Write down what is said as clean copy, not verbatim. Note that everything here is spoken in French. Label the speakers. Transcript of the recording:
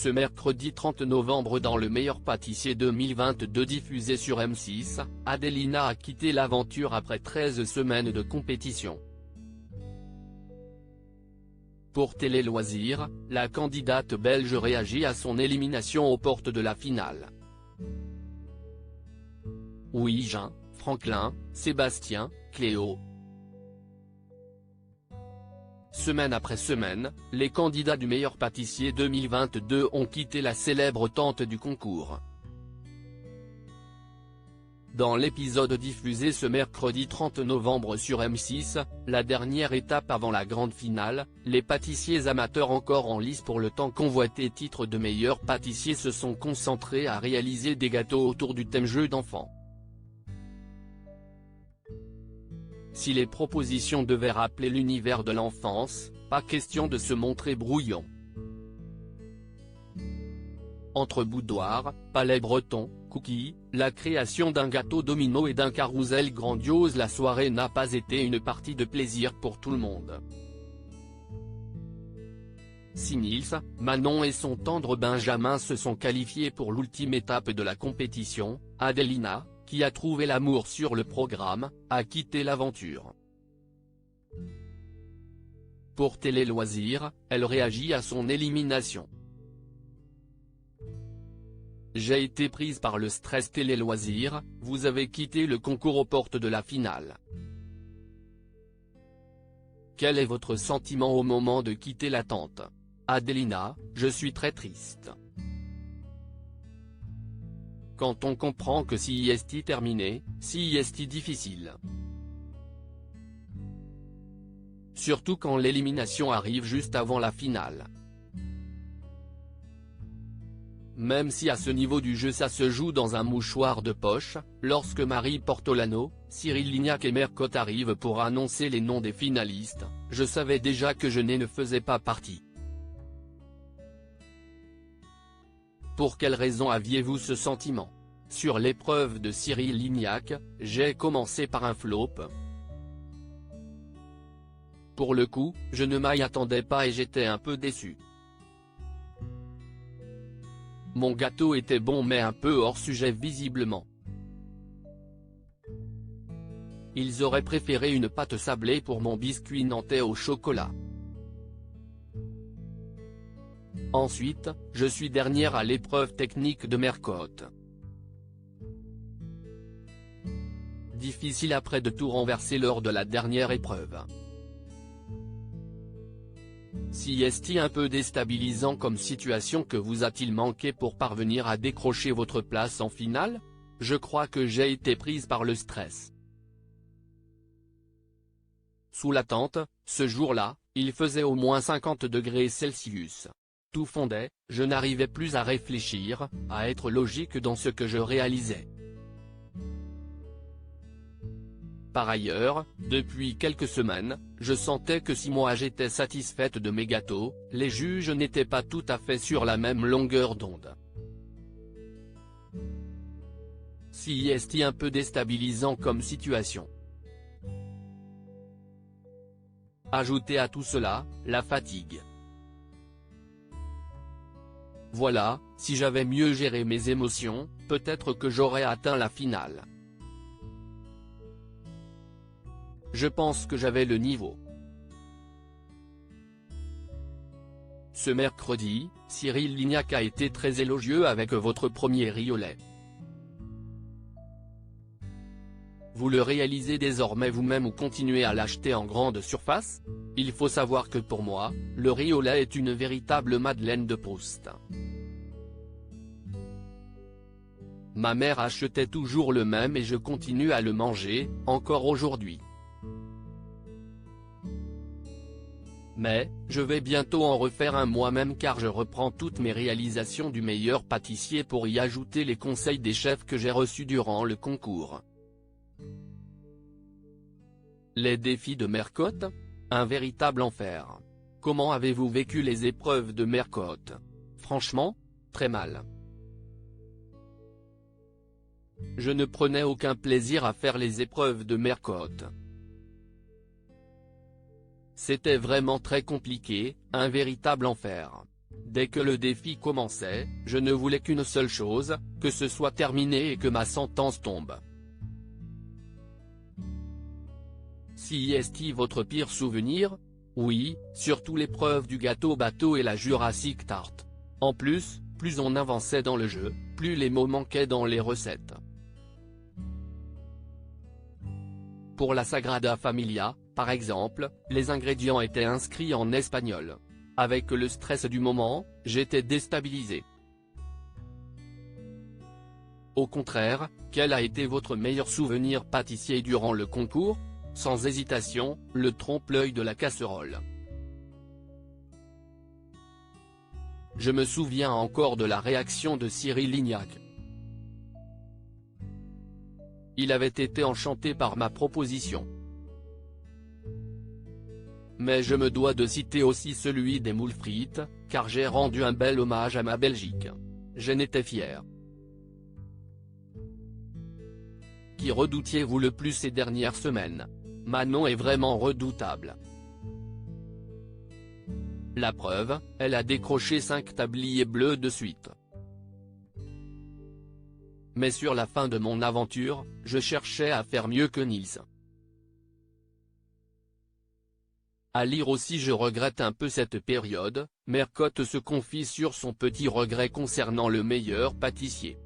Speaker 1: ce mercredi 30 novembre dans Le Meilleur Pâtissier 2022 diffusé sur M6, Adelina a quitté l'aventure après 13 semaines de compétition. Pour Télé Loisirs, la candidate belge réagit à son élimination aux portes de la finale. Oui, Jean, Franklin, Sébastien, Cléo. Semaine après semaine, les candidats du Meilleur Pâtissier 2022 ont quitté la célèbre tente du concours. Dans l'épisode diffusé ce mercredi 30 novembre sur M6, la dernière étape avant la grande finale, les pâtissiers amateurs encore en lice pour le tant convoité titre de meilleur pâtissier se sont concentrés à réaliser des gâteaux autour du thème jeu d'enfants. Si les propositions devaient rappeler l'univers de l'enfance, pas question de se montrer brouillon. Entre boudoir, palais breton, cookies, la création d'un gâteau domino et d'un carrousel grandiose, la soirée n'a pas été une partie de plaisir pour tout le monde. Nils, Manon et son tendre Benjamin se sont qualifiés pour l'ultime étape de la compétition. Adelina, qui a trouvé l'amour sur le programme, a quitté l'aventure. Pour Télé Loisirs, elle réagit à son élimination. J'ai été prise par le stress. Télé Loisirs, vous avez quitté le concours aux portes de la finale. Quel est votre sentiment au moment de quitter la tente? Adelina, je suis très triste. Quand on comprend que si est terminé, si est difficile. Surtout quand l'élimination arrive juste avant la finale. Même si à ce niveau du jeu ça se joue dans un mouchoir de poche, lorsque Marie Portolano, Cyril Lignac et Mercotte arrivent pour annoncer les noms des finalistes, je savais déjà que je ne faisais pas partie. Pour quelle raison aviez-vous ce sentiment? Sur l'épreuve de Cyril Lignac, j'ai commencé par un flop. Pour le coup, je ne m'y attendais pas et j'étais un peu déçu. Mon gâteau était bon mais un peu hors sujet visiblement. Ils auraient préféré une pâte sablée pour mon biscuit nantais au chocolat. Ensuite, je suis dernière à l'épreuve technique de Mercotte. Difficile après de tout renverser lors de la dernière épreuve. Si est un peu déstabilisant comme situation, que vous a-t-il manqué pour parvenir à décrocher votre place en finale? Je crois que j'ai été prise par le stress. Sous la tente, ce jour-là, il faisait au moins 50 degrés Celsius. Tout fondait, je n'arrivais plus à réfléchir, à être logique dans ce que je réalisais. Par ailleurs, depuis quelques semaines, je sentais que si moi j'étais satisfaite de mes gâteaux, les juges n'étaient pas tout à fait sur la même longueur d'onde. Si est un peu déstabilisant comme situation. Ajoutez à tout cela, la fatigue. Voilà, si j'avais mieux géré mes émotions, peut-être que j'aurais atteint la finale. Je pense que j'avais le niveau. Ce mercredi, Cyril Lignac a été très élogieux avec votre premier riolet. Vous le réalisez désormais vous-même ou continuez à l'acheter en grande surface? Il faut savoir que pour moi, le riolet est une véritable Madeleine de Proust. Ma mère achetait toujours le même et je continue à le manger, encore aujourd'hui. Mais, je vais bientôt en refaire un moi-même car je reprends toutes mes réalisations du Meilleur Pâtissier pour y ajouter les conseils des chefs que j'ai reçus durant le concours. Les défis de Mercotte? Un véritable enfer. Comment avez-vous vécu les épreuves de Mercotte? Franchement, très mal. Je ne prenais aucun plaisir à faire les épreuves de Mercotte. C'était vraiment très compliqué, un véritable enfer. Dès que le défi commençait, je ne voulais qu'une seule chose, que ce soit terminé et que ma sentence tombe. Si est-il votre pire souvenir? Oui, surtout l'épreuve du gâteau bateau et la Jurassic Tart. En plus, plus on avançait dans le jeu, plus les mots manquaient dans les recettes. Pour la Sagrada Familia, par exemple, les ingrédients étaient inscrits en espagnol. Avec le stress du moment, j'étais déstabilisé. Au contraire, quel a été votre meilleur souvenir pâtissier durant le concours? Sans hésitation, le trompe-l'œil de la casserole. Je me souviens encore de la réaction de Cyril Lignac. Il avait été enchanté par ma proposition. Mais je me dois de citer aussi celui des moules frites, car j'ai rendu un bel hommage à ma Belgique. J'en étais fier. Qui redoutiez-vous le plus ces dernières semaines? Manon est vraiment redoutable. La preuve, elle a décroché 5 tabliers bleus de suite. Mais sur la fin de mon aventure, je cherchais à faire mieux que Nils. À lire aussi je regrette un peu cette période, Mercotte se confie sur son petit regret concernant le meilleur pâtissier.